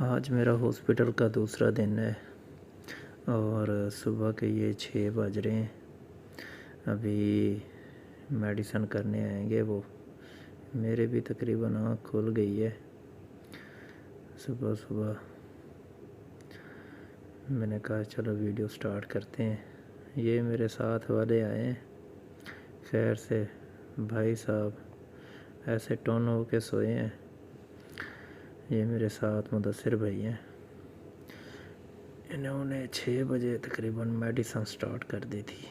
आज मेरा हॉस्पिटल का दूसरा दिन है और सुबह के ये 6 बज रहे हैं। अभी मेडिसिन करने आएंगे वो। मेरे भी तकरीबन आँख खुल गई है। सुबह सुबह मैंने कहा चलो वीडियो स्टार्ट करते हैं। ये मेरे साथ वाले आए हैं खैर से। भाई साहब ऐसे टोन हो के सोए हैं। ये मेरे साथ मुदस्सिर भाई हैं। इन्होंने 6 बजे तकरीबन मेडिसिन स्टार्ट कर दी थी।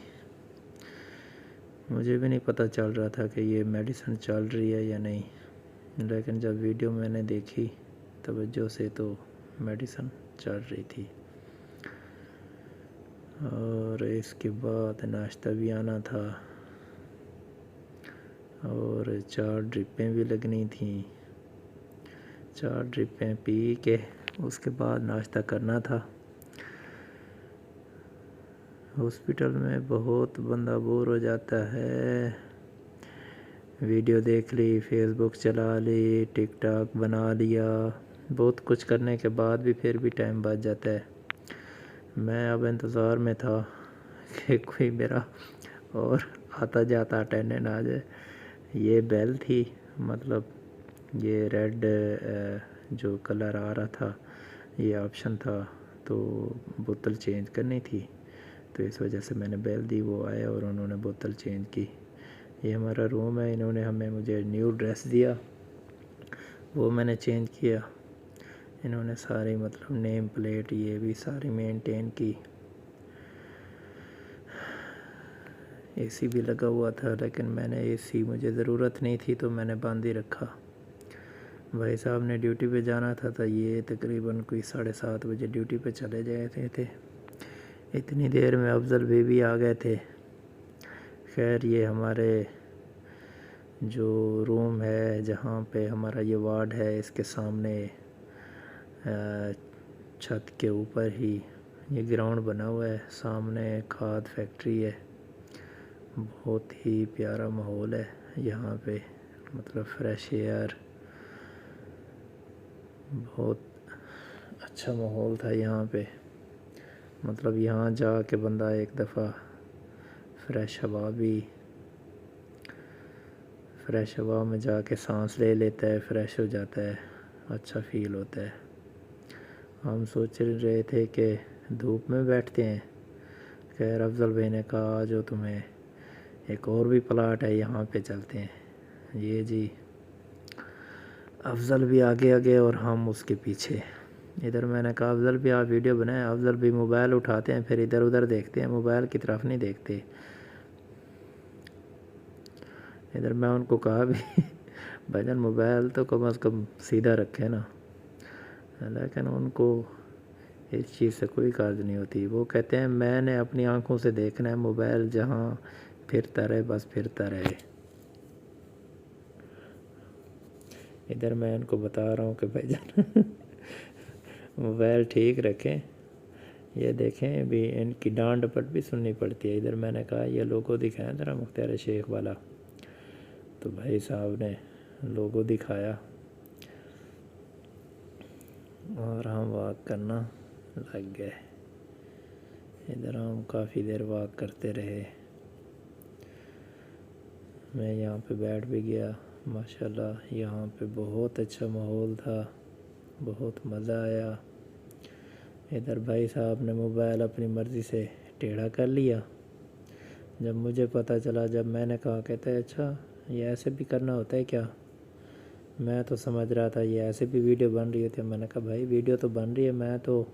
मुझे भी नहीं पता चल रहा था कि ये मेडिसिन चल रही है या नहीं, लेकिन जब वीडियो मैंने देखी तवज्जो से तो मेडिसिन चल रही थी। और इसके बाद नाश्ता भी आना था और 4 ड्रिपें भी लगनी थी। 4 ड्रिपें पी के उसके बाद नाश्ता करना था। हॉस्पिटल में बहुत बंदा बोर हो जाता है। वीडियो देख ली, फेसबुक चला ली, टिकटॉक बना लिया, बहुत कुछ करने के बाद भी फिर भी टाइम बच जाता है। मैं अब इंतज़ार में था कि कोई मेरा और आता जाता अटेंडेंट आ जाए। ये बेल थी, मतलब ये रेड जो कलर आ रहा था ये ऑप्शन था, तो बोतल चेंज करनी थी, तो इस वजह से मैंने बेल दी। वो आए और उन्होंने बोतल चेंज की। ये हमारा रूम है। इन्होंने मुझे न्यू ड्रेस दिया, वो मैंने चेंज किया। इन्होंने सारी मतलब नेम प्लेट ये भी सारी मेंटेन की। एसी भी लगा हुआ था, लेकिन मैंने एसी मुझे ज़रूरत नहीं थी तो मैंने बंद ही रखा। भाई साहब ने ड्यूटी पे जाना था, तो ये तकरीबन कोई 7:30 बजे ड्यूटी पे चले गए थे। इतनी देर में अफजल भी आ गए थे। खैर ये हमारे जो रूम है जहाँ पे हमारा ये वार्ड है, इसके सामने छत के ऊपर ही ये ग्राउंड बना हुआ है। सामने खाद फैक्ट्री है। बहुत ही प्यारा माहौल है यहाँ पे, मतलब फ्रेश एयर, बहुत अच्छा माहौल था यहाँ पे। मतलब यहाँ जा के बंदा एक दफ़ा फ्रेश हवा में जाके सांस ले लेता है, फ्रेश हो जाता है, अच्छा फील होता है। हम सोच रहे थे कि धूप में बैठते हैं। खैर अफजल भाई ने कहा जो तुम्हें एक और भी प्लाट है यहाँ पे चलते हैं। ये जी अफजल भी आगे आगे और हम उसके पीछे। इधर मैंने कहा अफजल भी आप वीडियो बनाएं। अफजल भी मोबाइल उठाते हैं, फिर इधर उधर देखते हैं, मोबाइल की तरफ नहीं देखते। इधर मैं उनको कहा भी भाईजान मोबाइल तो कम से कम सीधा रखें ना, लेकिन उनको इस चीज़ से कोई काज नहीं होती। वो कहते हैं मैंने अपनी आंखों से देखना है, मोबाइल जहाँ फिरता रहे बस फिरता रहे। इधर मैं इनको बता रहा हूँ कि भाईजान मोबाइल ठीक रखें। ये देखें भी इनकी डांट डपट भी सुननी पड़ती है। इधर मैंने कहा ये लोगो दिखाया ज़रा मुख्तार शेख वाला, तो भाई साहब ने लोगो दिखाया और हम वॉक करना लग गए। इधर हम काफ़ी देर वॉक करते रहे। मैं यहाँ पे बैठ भी गया। माशाल्लाह यहाँ पे बहुत अच्छा माहौल था, बहुत मज़ा आया। इधर भाई साहब ने मोबाइल अपनी मर्ज़ी से टेढ़ा कर लिया। जब मुझे पता चला, जब मैंने कहा, कहते हैं अच्छा ये ऐसे भी करना होता है क्या? मैं तो समझ रहा था ये ऐसे भी वीडियो बन रही होती है। मैंने कहा भाई वीडियो तो बन रही है, मैं तो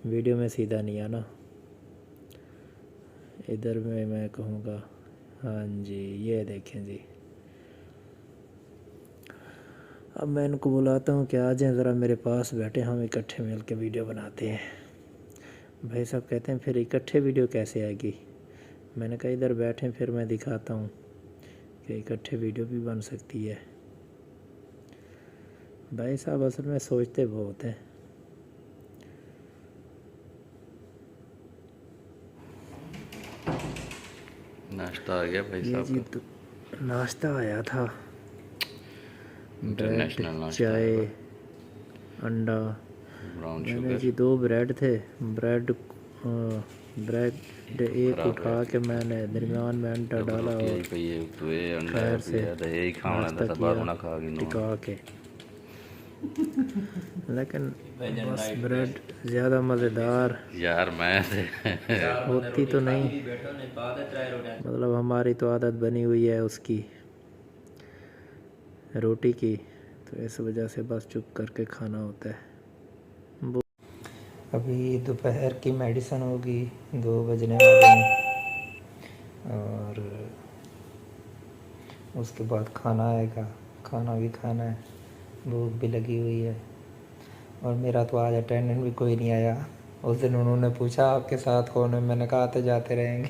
वीडियो में सीधा नहीं आना। इधर में मैं कहूँगा हाँ जी ये देखें जी। अब मैं इनको बुलाता हूँ कि आ जाएँ ज़रा मेरे पास बैठे, हम इकट्ठे मिल के वीडियो बनाते हैं। भाई साहब कहते हैं फिर इकट्ठे वीडियो कैसे आएगी? मैंने कहा इधर बैठें फिर मैं दिखाता हूँ कि इकट्ठे वीडियो भी बन सकती है। भाई साहब असल में सोचते बहुत हैं। नाश्ता आ गया भाई ये साहब जी का। तो नाश्ता आया था, ब्रेड, इंटरनेशनल नाश्ता है चाय, भाई। अंडा, ब्राउन मैंने शुगर जी 2 ब्रेड थे, ब्रेड एक खराब उठा है। के मैंने दरमियान में अंडा जब डाला रोटी और आई पई है तो ये अंडा है खैर से पिया तो यही खाना नाश्ता था बाहर किया ना खा के टिका के। लेकिन बस ब्रेड ज़्यादा मज़ेदार यार मैं होती तो नहीं, मतलब हमारी तो आदत बनी हुई है उसकी, रोटी की, तो इस वजह से बस चुप करके खाना होता है। अभी दोपहर की मेडिसिन होगी, 2 बजने वाले हैं और उसके बाद खाना आएगा, खाना भी खाना है, भूख भी लगी हुई है। और मेरा तो आज अटेंडेंट भी कोई नहीं आया। उस दिन उन्होंने पूछा आपके साथ कौन है, मैंने कहा आते जाते रहेंगे।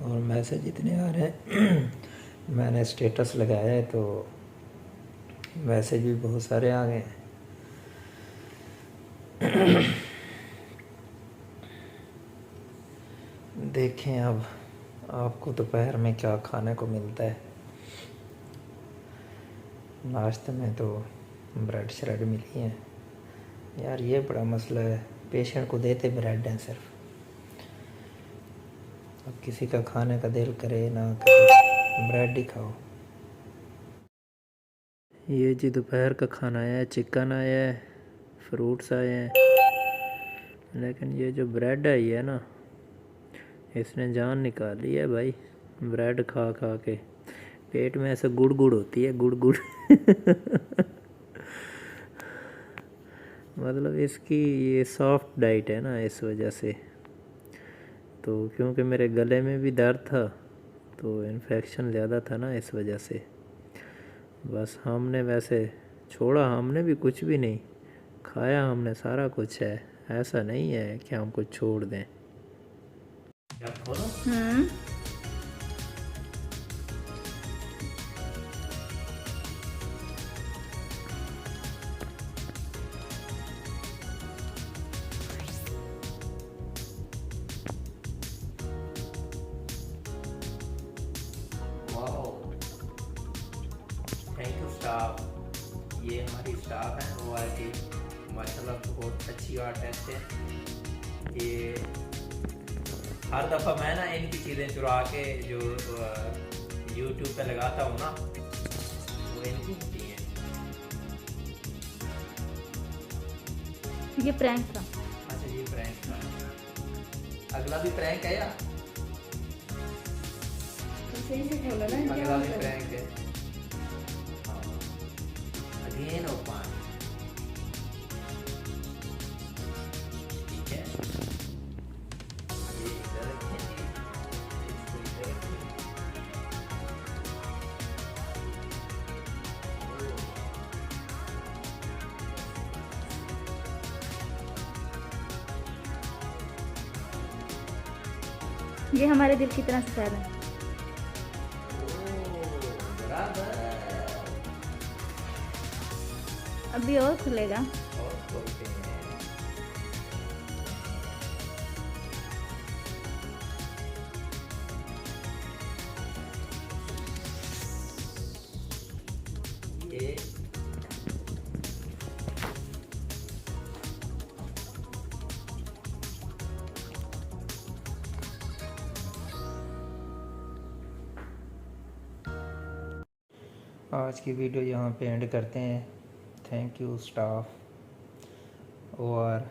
और मैसेज इतने आ रहे हैं मैंने स्टेटस लगाया है तो मैसेज भी बहुत सारे आ गए हैं। देखें अब आपको दोपहर में क्या खाने को मिलता है। नाश्ते में तो ब्रेड श्रेड मिली है यार, ये बड़ा मसला है, पेशेंट को देते ब्रेड हैं सिर्फ, अब किसी का खाने का दिल करे ना करे ब्रेड ही खाओ। ये जी दोपहर का खाना आया है, चिकन आया है, फ्रूट्स आए हैं, लेकिन ये जो ब्रेड है ये ना, इसने जान निकाली है भाई। ब्रेड खा खा के पेट में ऐसे गुड़ गुड़ होती है, गुड़ गुड़ मतलब इसकी ये सॉफ्ट डाइट है ना, इस वजह से। तो क्योंकि मेरे गले में भी दर्द था तो इन्फेक्शन ज़्यादा था ना, इस वजह से बस हमने वैसे छोड़ा, हमने भी कुछ भी नहीं खाया, हमने सारा कुछ है, ऐसा नहीं है कि हम कुछ छोड़ दें। थैंक यू स्टाफ, ये हमारी स्टाफ है OR की, माशाल्लाह बहुत अच्छी आर्टिस्ट है। ये हर दफ़ा मैं ना इनकी चीज़ें चुरा के जो YouTube पे लगाता हूँ ना, वो इनकी होती हैं। ये प्रैंक था। अच्छा ये प्रैंक था, अगला भी प्रैंक है या सही से खोला ना, अगला भी प्रैंक है। अगेन ओपन, ठीक है, ये इधर रखेंगे, इसको इधर रखेंगे। ये हमारे दिल की तरह सफेद है। बराबर, अभी और खुलेगा। और खोलते हैं। ये आज की वीडियो यहाँ पे एंड करते हैं। थैंक यू स्टाफ OR,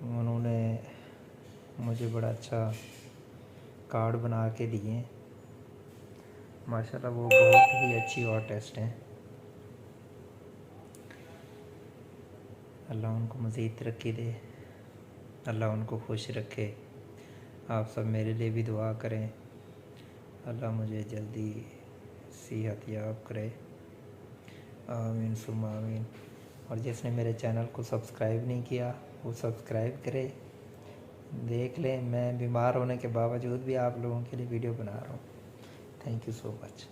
उन्होंने मुझे बड़ा अच्छा कार्ड बना के दिए, माशाल्लाह वो बहुत ही अच्छी आर्टिस्ट हैं। अल्लाह उनको मज़ीद तरक्की दे, अल्लाह उनको खुश रखे। आप सब मेरे लिए भी दुआ करें, अल्लाह मुझे जल्दी सेहत याब करे, आमीन सुम्मा आमीन। और जिसने मेरे चैनल को सब्सक्राइब नहीं किया वो सब्सक्राइब करे। देख लें, मैं बीमार होने के बावजूद भी आप लोगों के लिए वीडियो बना रहा हूँ। Thank you so much.